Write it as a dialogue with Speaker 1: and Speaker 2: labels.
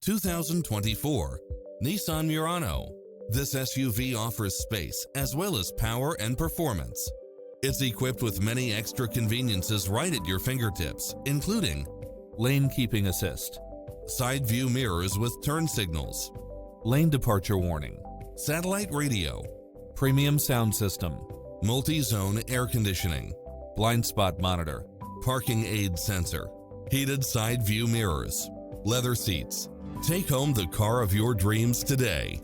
Speaker 1: 2024 Nissan Murano. This SUV offers space as well as power and performance. It's equipped with many extra conveniences right at your fingertips, including
Speaker 2: lane keeping assist,
Speaker 1: side view mirrors with turn signals,
Speaker 2: lane departure warning,
Speaker 1: satellite radio,
Speaker 2: premium sound system,
Speaker 1: multi-zone air conditioning,
Speaker 2: blind spot monitor,
Speaker 1: parking aid sensor, heated side view mirrors, leather seats. Take home the car of your dreams today.